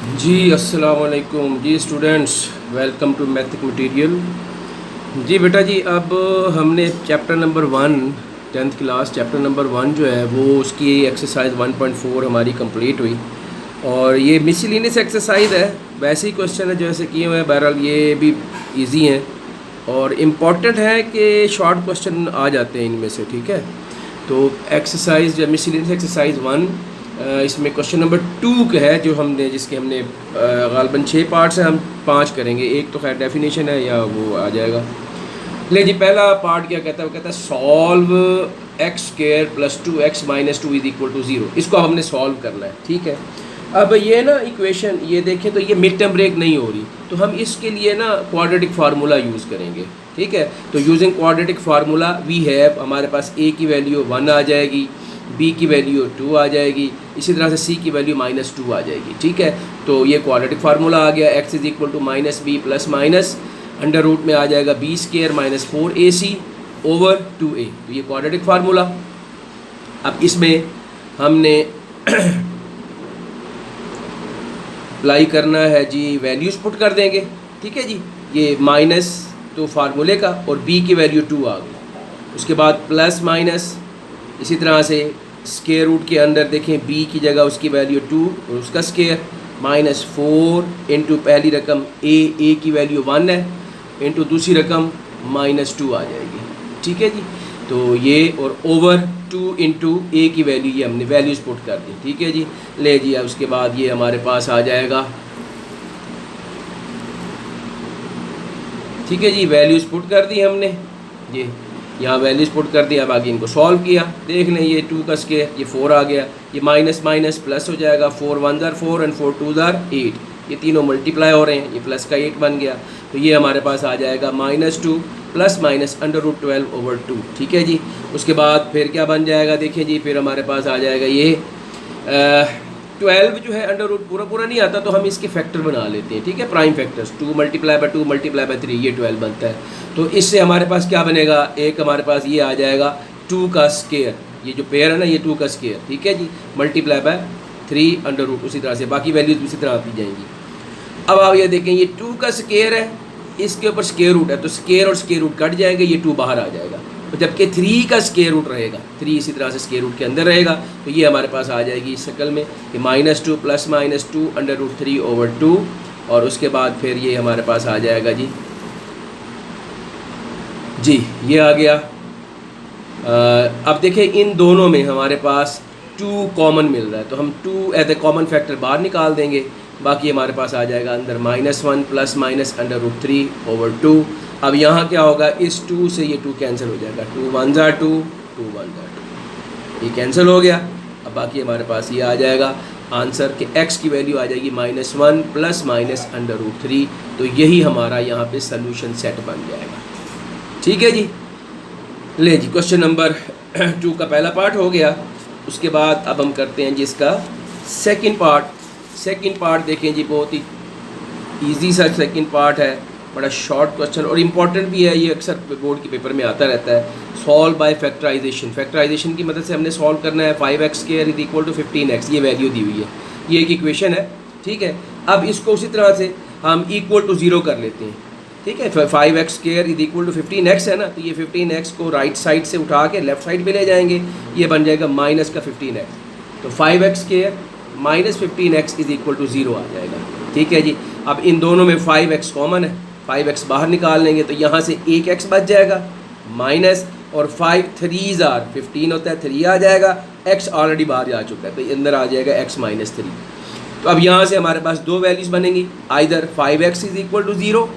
जी अस्सलाम वालेकुम जी students, welcome to Mathic Material. जी बेटा जी, अब हमने chapter number 1, 10th class chapter number 1 जो है वो उसकी एक्सरसाइज 1.4 हमारी कंप्लीट हुई। और ये मिसलिनियस एक्सरसाइज है, वैसे ही क्वेश्चन है जैसे किए हुए हैं। बहरहाल ये भी इजी हैं और इम्पॉर्टेंट है कि शॉर्ट क्वेश्चन आ जाते हैं इनमें से, ठीक है। तो एक्सरसाइज या मिसलिनियस एक्सरसाइज 1, इसमें क्वेश्चन नंबर 2 का है जो हमने जिसके हमने गालबन 6 पार्ट्स हैं, हम 5 करेंगे। एक तो खैर डेफिनेशन है या वो आ जाएगा। ले जी, पहला पार्ट क्या कहता है? वो कहता है solve x square plus 2x minus 2 is equal to 0। इसको हमने सॉल्व करना है, ठीक है। अब ये ना इक्वेशन ये देखें तो ये मिड टर्म ब्रेक नहीं हो रही, तो हम इसके लिए ना क्वाड्रेटिक फार्मूला यूज़ करेंगे, ठीक है। तो using quadratic formula we have, हमारे पास a की वैल्यू 1 आ जाएगी, b की वैल्यू 2 आ जाएगी, इसी तरह से c की वैल्यू -2 आ जाएगी, ठीक है। तो ये क्वाड्रेटिक फार्मूला आ गया। x is equal to minus b plus minus under root में आ जाएगा b square minus 4ac over 2a। तो ये क्वाड्रेटिक फार्मूला। अब इसमें हमने अप्लाई करना है जी, वैल्यूज़ पुट कर देंगे, ठीक है जी। ये माइनस तो फार्मूले का और b की वैल्यू 2 आ गई। उसके बाद प्लस माइनस, इसी तरह से स्क्वायर रूट के अंदर देखें b की जगह उसकी वैल्यू 2 और उसका स्क्वायर -4 इंटू पहली रकम a की वैल्यू 1 है इंटू दूसरी रकम -2 आ जाएगी, ठीक है जी। तो ये और ओवर 2 इंटू ए की वैल्यू, ये हमने वैल्यूज़ पुट कर दी, ठीक है जी। ले जी, अब उसके बाद ये हमारे पास आ जाएगा, ठीक है जी। वैल्यूज़ पुट कर दी हमने, ये यहाँ वैल्यूज़ पुट कर दी। अब आगे इनको सॉल्व किया, देख लें ये 2 का स्क्वायर, ये 4 आ गया, ये माइनस माइनस प्लस हो जाएगा, 4 1 ज़ार 4 एंड 4 2 ज़ार 8, ये तीनों मल्टीप्लाई हो रहे हैं, ये प्लस का 8 बन गया। तो ये हमारे पास आ जाएगा -2 plus minus under root 12 over 2, ठीक है जी। उसके बाद फिर क्या बन जाएगा, देखिए जी, फिर हमारे पास आ जाएगा ये 12 जो है अंडर रूट पूरा पूरा नहीं आता, तो हम इसके फैक्टर बना लेते हैं, ठीक है। Prime factors 2 multiply by 2 multiply by 3, ये 12 बनता है। तो इससे हमारे पास क्या बनेगा, एक हमारे पास ये आ जाएगा 2 का स्क्वायर, ये जो पेयर है ना, ये 2 का स्क्वायर, ठीक है जी, मल्टीप्लाई बाय 3 अंडर रूट, उसी तरह से बाकी वैल्यूज उसी तरह आती जाएंगी। अब आप ये देखें, ये 2 का स्क्वायर है, इसके ऊपर स्क्वायर रूट है, तो स्क्वायर और स्क्वायर रूट कट जाएंगे, ये 2 बाहर आ जाएगा। तो जबकि 3 का स्क्वायर रूट रहेगा, 3 इसी तरह से स्क्वायर रूट के अंदर रहेगा, तो ये हमारे पास आ जाएगी इस शक्ल में कि -2 प्लस -2 अंडर रूट 3 ओवर 2। और उसके बाद फिर ये हमारे पास आ जाएगा जी, ये आ गया। अब देखें, इन दोनों में हमारे पास 2 कॉमन मिल रहा है, तो हम 2 एज ए कॉमन फैक्टर बाहर निकाल देंगे। बाकी हमारे पास आ जाएगा अंदर -1 plus minus under root 3 over 2। अब यहाँ क्या होगा, इस 2 से ये 2 कैंसिल हो जाएगा, 2 1 ज़ार 2, 2 1 ज़ार 2, ये कैंसिल हो गया। अब बाकी हमारे पास ये आ जाएगा आंसर कि x की वैल्यू आ जाएगी -1 प्लस माइनस अंडर रूट 3। तो यही हमारा यहाँ पे सॉल्यूशन सेट बन जाएगा, ठीक है जी। ले जी, क्वेश्चन नंबर 2 का पहला पार्ट हो गया। उसके बाद अब हम करते हैं जिसका सेकंड पार्ट। सेकंड पार्ट देखें जी, बहुत ही इजी सा सेकंड पार्ट है, बड़ा शॉर्ट क्वेश्चन और इम्पॉर्टेंट भी है, ये अक्सर बोर्ड के पेपर में आता रहता है। सॉल्व बाय फैक्टराइजेशन, फैक्टराइजेशन की मदद से हमने सॉल्व करना है। 5x square is equal to 15x, ये वैल्यू दी हुई है, ये एक इक्वेशन है, ठीक है। अब इसको उसी तरह से हम इक्वल टू 0 कर लेते हैं, ठीक है। 5x square is equal to 15x है ना, तो ये 15x को राइट साइड से उठा के लेफ्ट साइड पे ले जाएंगे, ये बन जाएगा माइनस का 15x। तो 5x square minus 15x is equal to 0 आ जाएगा, ठीक है जी। अब इन दोनों में 5x कॉमन है, 5x बाहर निकाल लेंगे, तो यहाँ से एक x बच जाएगा माइनस, और 5 3 ज़ार 15 होता है, 3 आ जाएगा, x ऑलरेडी बाहर जा चुका है, तो अंदर आ जाएगा x -3। तो अब यहाँ से हमारे पास दो वैल्यूज़ बनेंगी, either 5x is equal to 0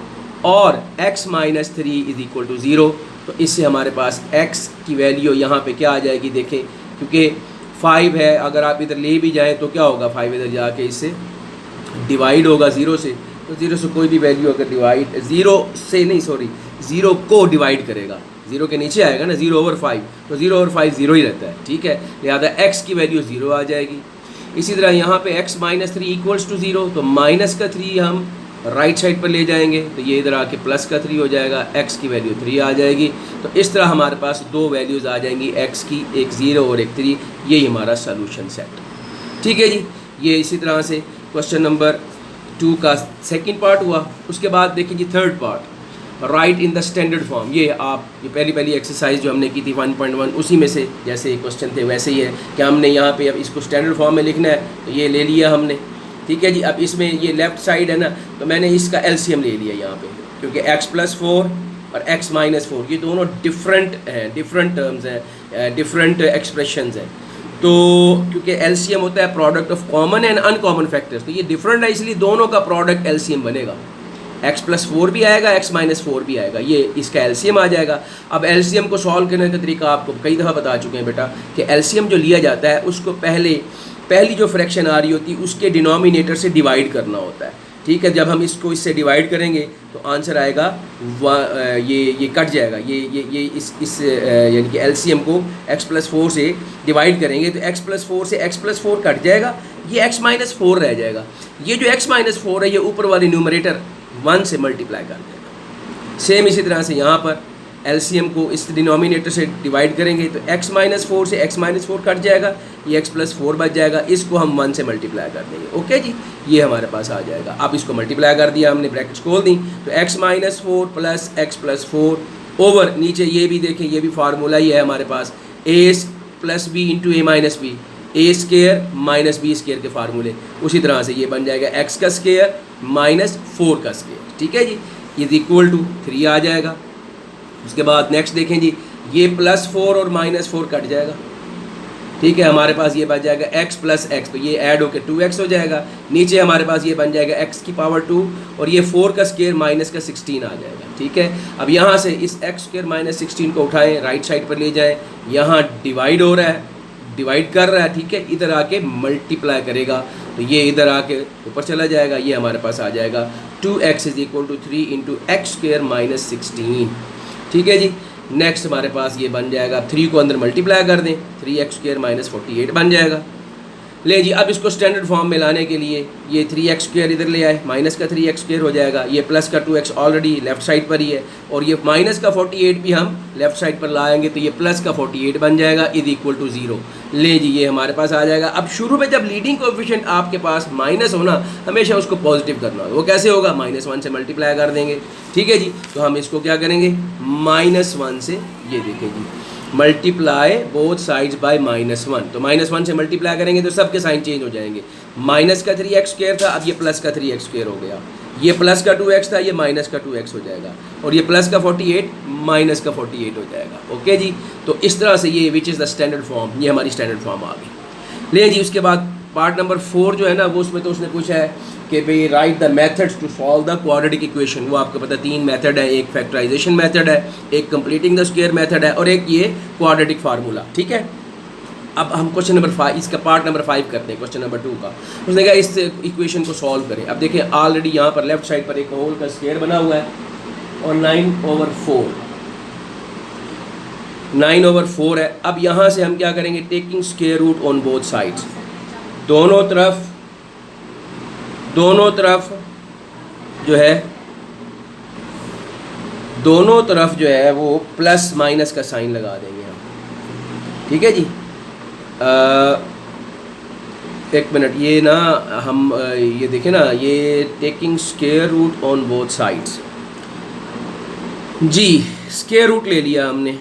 और x -3 इज इक्वल टू 0। तो इससे हमारे पास x की वैल्यू यहाँ पे क्या आ जाएगी, देखें, क्योंकि 5 है, अगर आप इधर ले भी जाएँ तो क्या होगा, 5 इधर जाके इससे डिवाइड होगा 0 से, तो 0 से कोई भी वैल्यू अगर डिवाइड 0 से नहीं, सॉरी, 0 को डिवाइड करेगा, 0 के नीचे आएगा ना, 0 ओवर 5, तो 0 ओवर 5 0 ही रहता है, ठीक है। लिहाजा x की वैल्यू 0 आ जाएगी। इसी तरह यहाँ पे x -3 इक्वल्स टू 0, तो माइनस का 3 हम राइट साइड पर ले जाएंगे, तो ये इधर आके प्लस का 3 हो जाएगा, x की वैल्यू 3 आ जाएगी। तो इस तरह हमारे पास दो वैल्यूज़ आ जाएंगी x की, एक 0 और एक 3, यही हमारा सॉल्यूशन सेट, ठीक है जी। ये इसी तरह से क्वेश्चन नंबर 2 का सेकंड पार्ट हुआ। उसके बाद देखिए जी third part, write in the standard form. ये पहली एक्सरसाइज जो हमने की थी 1.1 उसी में से जैसे क्वेश्चन थे वैसे ही है कि हमने यहाँ पे अब इसको स्टैंडर्ड फॉर्म में लिखना है, तो ये ले लिया हमने, ठीक है जी। अब इसमें ये लेफ़्ट साइड है ना, तो मैंने इसका एलसीएम ले लिया यहाँ पे, क्योंकि x+4 और x-4 ये दोनों डिफरेंट हैं, डिफरेंट टर्म्स हैं, डिफरेंट एक्सप्रेशंस हैं। तो क्योंकि एलसीएम होता है product of common and uncommon factors, तो ये डिफरेंट है, इसलिए दोनों का प्रोडक्ट एलसीएम बनेगा। x+4 भी आएगा, x-4 भी आएगा, ये इसका एलसीएम आ जाएगा। अब एलसीएम को सॉल्व करने का तरीका आपको कई दफ़ा बता चुके हैं बेटा कि एलसीएम जो लिया जाता है उसको पहली जो फ्रैक्शन आ रही होती है उसके डिनोमिनेटर से डिवाइड करना होता है, ठीक है। जब हम इसको इससे डिवाइड करेंगे तो आंसर आएगा ये कट जाएगा, ये इस यानी कि एलसीएम को x+4 से डिवाइड करेंगे तो x+4 से x+4 कट जाएगा, ये x-4 रह जाएगा। ये जो x-4 है ये ऊपर वाले न्यूमरेटर 1 से मल्टीप्लाई कर देगा। सेम इसी तरह से यहाँ पर एलसीएम को इस डिनोमिनेटर से डिवाइड करेंगे तो x-4 से x-4 कट जाएगा, ये x+4 बच जाएगा, इसको हम 1 से मल्टीप्लाई कर देंगे। ओके जी, ये हमारे पास आ जाएगा। अब इसको मल्टीप्लाई कर दिया हमने, ब्रैकेट्स खोल दी, तो x-4 प्लस x+4 ओवर नीचे ये भी देखें, ये भी फार्मूला ही है हमारे पास, a+b into a-b, a square minus b square के फार्मूले। उसी तरह से ये बन जाएगा x का स्केयर माइनस 4 का स्केयर, ठीक है जी, इज इक्वल टू 3 आ जाएगा। उसके बाद नेक्स्ट देखें जी, ये +4 और -4 कट जाएगा, ठीक है, हमारे पास ये बन जाएगा x प्लस एक्स, तो ये ऐड होकर 2x हो जाएगा। नीचे हमारे पास ये बन जाएगा x की पावर 2 और ये 4 का स्केयर माइनस का 16 आ जाएगा, ठीक है। अब यहाँ से इस x स्केयर माइनस 16 को उठाएं, राइट साइड पर ले जाएं, यहाँ डिवाइड हो रहा है, डिवाइड कर रहा है, ठीक है, इधर आके मल्टीप्लाई करेगा तो ये इधर आके ऊपर चला जाएगा, ये हमारे पास आ जाएगा 2x is equal to 3 into x square minus 16, ठीक है जी। नेक्स्ट हमारे पास ये बन जाएगा, 3 को अंदर मल्टीप्लाई कर दें, 3x स्क्वेयर माइनस 48 बन जाएगा। ले जी, अब इसको स्टैंडर्ड फॉर्म में लाने के लिए ये 3x स्क्वेयर इधर ले आए, माइनस का 3x स्क्वेयर हो जाएगा, ये प्लस का 2x ऑलरेडी लेफ्ट साइड पर ही है, और ये माइनस का 48 भी हम लेफ्ट साइड पर लाएंगे तो ये प्लस का 48 बन जाएगा, इज इक्वल टू 0। ले जी, ये हमारे पास आ जाएगा। अब शुरू में जब लीडिंग कोएफिशिएंट आपके पास माइनस होना, हमेशा उसको पॉजिटिव करना हो, वो कैसे होगा, -1 से मल्टीप्लाई कर देंगे, ठीक है जी। तो हम इसको क्या करेंगे, -1 से, ये देखिए जी, मल्टीप्लाई बोथ साइड्स बाय -1, तो -1 से मल्टीप्लाई करेंगे तो सबके साइन चेंज हो जाएंगे। माइनस का 3x स्क्वेयर था, अब ये प्लस का 3x स्क्वेयर हो गया, ये प्लस का 2x था, ये माइनस का 2x हो जाएगा, और ये प्लस का 48 माइनस का 48 हो जाएगा। ओके जी, तो इस तरह से ये which is the standard form, ये हमारी स्टैंडर्ड फॉर्म आ गई। ले जी, उसके बाद पार्ट नंबर 4 जो है ना, वो उसमें तो उसने पूछा है कि भाई write the methods to solve the quadratic equation. वो आपको पता 3 मेथड है, एक फैक्टराइजेशन मेथड है, एक कंप्लीटिंग द स्क्वायर मेथड है, और एक ये क्वाड्रेटिक फार्मूला, ठीक है। अब हम क्वेश्चन नंबर 5, इसका पार्ट नंबर 5 करते हैं, क्वेश्चन नंबर 2 का। उसने कहा इस इक्वेशन को सॉल्व करें। अब देखिए ऑलरेडी यहाँ पर लेफ्ट साइड पर एक होल का स्क्वायर बना हुआ है और 9/4 9/4 है। अब यहाँ से हम क्या करेंगे, taking square root on both sides, दोनों तरफ जो है वो प्लस माइनस का साइन लगा देंगे हम, ठीक है जी। एक मिनट, ये ना हम ये देखें ना, ये taking square root on both sides, जी स्क्वायर रूट ले लिया हमने,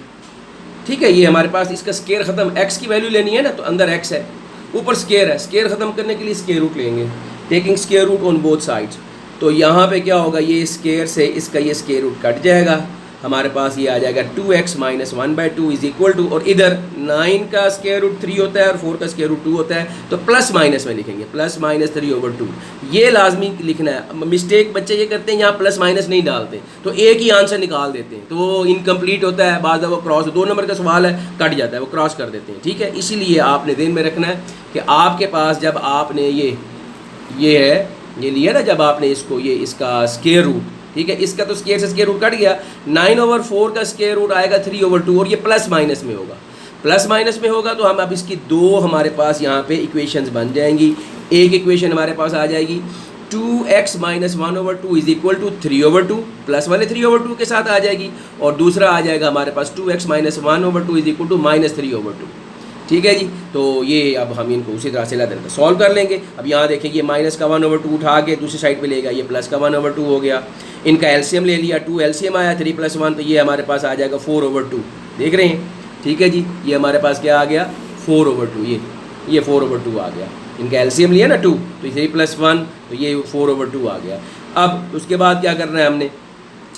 ठीक है। ये हमारे पास इसका स्क्वायर ख़त्म, x की वैल्यू लेनी है ना, तो अंदर x है, ऊपर स्क्वायर है, स्क्वायर ख़त्म करने के लिए स्क्वायर रूट लेंगे, taking square root on both sides. तो यहाँ पे क्या होगा, ये स्क्वायर से इसका ये स्क्वायर रूट कट जाएगा, हमारे पास ये आ जाएगा 2x minus 1/2 is equal to, और इधर 9 का स्क्वायर रूट 3 होता है और 4 का स्क्वायर रूट 2 होता है, तो प्लस माइनस में लिखेंगे, +-3/2 ये लाजमी लिखना है। मिस्टेक बच्चे ये करते हैं, यहाँ प्लस माइनस नहीं डालते, तो एक ही आंसर निकाल देते हैं, तो वो इनकम्प्लीट होता है, बाद वो क्रॉस, 2 नंबर का सवाल है, कट जाता है, वो क्रॉस कर देते हैं, ठीक है। इसीलिए आपने ध्यान में रखना है कि आपके पास जब आपने ये लिया ना, जब आपने इसको ये इसका स्क्वायर रूट, ठीक है, इसका तो स्क्वायर से स्क्वायर रूट कट गया, 9/4 का स्क्वायर रूट आएगा 3/2, और ये प्लस माइनस में होगा, तो हम अब इसकी 2 हमारे पास यहाँ पे इक्वेशंस बन जाएंगी। एक इक्वेशन हमारे पास आ जाएगी 2x minus 1/2 is equal to 3/2, plus वाले 3/2 के साथ आ जाएगी, और दूसरा आ जाएगा हमारे पास 2x minus 1/2 is equal to -3/2। ठीक है जी। तो ये अब हम इनको उसी तरह से लेते सॉल्व कर लेंगे। अब यहाँ देखें ये माइनस का 1/2 उठा के दूसरी साइड पे लेगा, ये प्लस का 1/2 हो गया। इनका एलसीएम ले लिया, 2 एलसीएम आया, 3 + 1, तो ये हमारे पास आ जाएगा 4/2। देख रहे हैं, ठीक है जी। ये हमारे पास क्या आ गया, 4/2। ये 4/2 आ गया। इनका एलसीएम लिया ना 2, तो 3 + 1, तो ये 4/2 आ गया। अब उसके बाद क्या करना है हमने,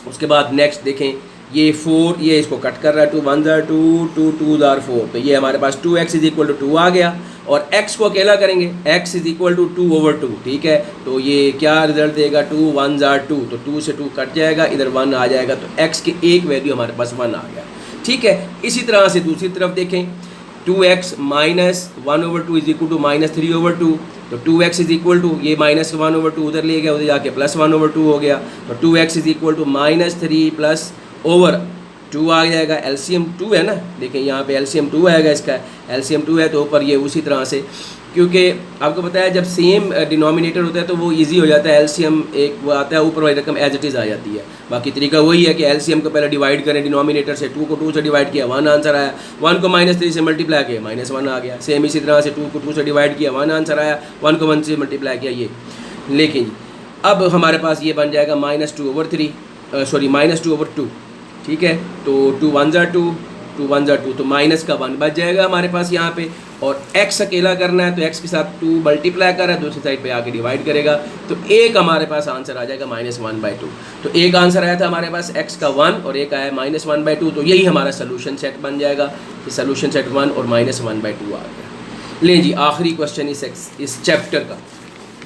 उसके बाद नेक्स्ट देखें, ये 4, ये इसको कट कर रहा है, 2 1 * 2, 2 2 * 4, तो ये हमारे पास 2x = 2 आ गया। और x को अकेला करेंगे, x = 2/2, ठीक है। तो ये क्या रिजल्ट देगा, 2 1 * 2, तो 2 से 2 कट जाएगा, इधर 1 आ जाएगा, तो x की एक वैल्यू हमारे पास 1 आ गया, ठीक है। इसी तरह से दूसरी तरफ देखें, 2x - 1/2 = -3/2, तो 2x = ये -1/2 उधर ले गया, उधर जाके +1/2 हो गया, तो 2x = -3 + ओवर 2 आ जाएगा। एलसीएम 2 है ना, देखें यहाँ पे एलसीएम 2 आएगा, इसका एलसीएम 2 है, तो ऊपर ये उसी तरह से, क्योंकि आपको पता है जब सेम डिनोमिनेटर होता है तो वो इजी हो जाता है। एलसीएम एक वो आता है, ऊपर वाली रकम एज इट इज़ आ जाती है। बाकी तरीका वही है कि एलसीएम को पहले डिवाइड करें डिनोमिनेटर से, 2 को 2 से डिवाइड किया, 1 आंसर आया, 1 को -3 से मल्टीप्लाई किया, -1 आ गया। सेम इसी तरह से 2 को 2 से डिवाइड किया, 1 आंसर आया, 1 को 1 से मल्टीप्लाई किया, ये। लेकिन अब हमारे पास ये बन जाएगा -2/2, ठीक है। तो 2 1 * 2, 2 1 * 2, तो माइनस का 1 बच जाएगा हमारे पास यहाँ पे। और x अकेला करना है, तो x के साथ 2 मल्टीप्लाई कर रहा है, दूसरी साइड पे आके डिवाइड करेगा, तो एक हमारे पास आंसर आ जाएगा -1/2। तो एक आंसर आया था हमारे पास x का 1 और एक आया -1/2, तो यही हमारा सोल्यूशन सेट बन जाएगा कि सोल्यूशन सेट 1 और -1/2 आ गया। लें जी, आखिरी क्वेश्चन इस चैप्टर का,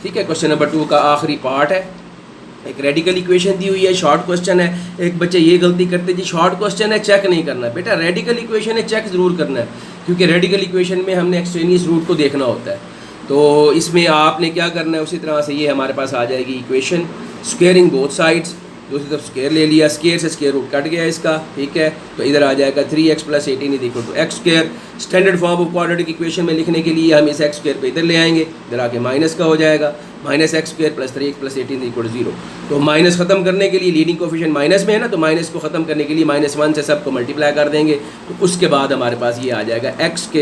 ठीक है। क्वेश्चन नंबर 2 का आखिरी पार्ट है। एक रेडिकल इक्वेशन दी हुई है, शॉर्ट क्वेश्चन है। एक बच्चे ये गलती करते जी, शॉर्ट क्वेश्चन है चेक नहीं करना। बेटा रेडिकल इक्वेशन है, चेक ज़रूर करना है, क्योंकि रेडिकल इक्वेशन में हमने एक्सट्रेनियस रूट को देखना होता है। तो इसमें आपने क्या करना है, उसी तरह से ये हमारे पास आ जाएगी इक्वेशन, स्क्वेयरिंग बोथ साइड्स, दूसरी तरफ स्क्वेयर ले लिया, स्क्वेयर से स्क्वेयर रूट कट गया इसका, ठीक है। तो इधर आ जाएगा 3x + 18 = x²। Standard form of quadratic equation में लिखने के लिए हम इस x² पे इधर ले आएंगे, इधर आके माइनस का हो जाएगा, -x² + 3x + 18 = 0। तो माइनस ख़त्म करने के लिए, लीडिंग कोफिशिएंट माइनस में है ना, तो माइनस को ख़त्म करने के लिए -1 से सबको मल्टीप्लाई कर देंगे, तो उसके बाद हमारे पास ये आ जाएगा x² -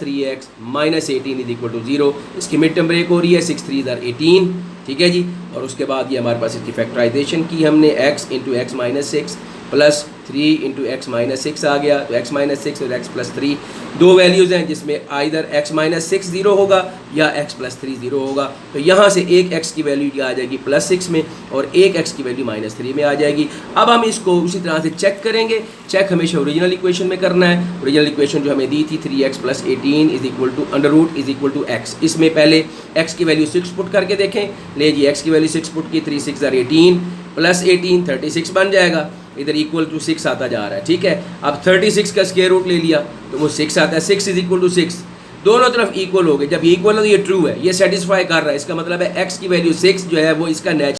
3x - 18 = 0। इसकी मिड टर्म ब्रेक हो रही है, 6 3 = 18, ठीक है जी। और उसके बाद ये हमारे पास इसकी फैक्टराइजेशन की हमने, x × x - 6 + 3 × x - 6 आ गया, तो x - 6 और x + 3 दो वैल्यूज़ हैं जिसमें आइदर x - 6 0 होगा या x + 3 0 होगा। तो यहाँ से एक x की वैल्यू आ जाएगी +6 में और एक x की वैल्यू -3 में आ जाएगी। अब हम इसको उसी तरह से चेक करेंगे। चेक हमेशा ओरिजिनल इक्वेशन में करना है। ओरिजिनल इक्वेशन जो हमें दी थी 3x + 18 = x। इसमें पहले x की वैल्यू 6 पुट करके देखें। ले जी, x की वैल्यू 6 पुट की, 3 6 = 18 + 18 36 बन जाएगा। इधर = 6 आता जा रहा है, ठीक है। अब 36 का स्क्वायर रूट ले लिया तो वो 6 आता है, 6 = 6, दोनों तरफ इक्वल हो गए। जब इक्वल है तो ये ट्रू है, ये सेटिस्फाई कर रहा है। इसका मतलब है x की वैल्यू 6 जो है वो इसका नेचुरल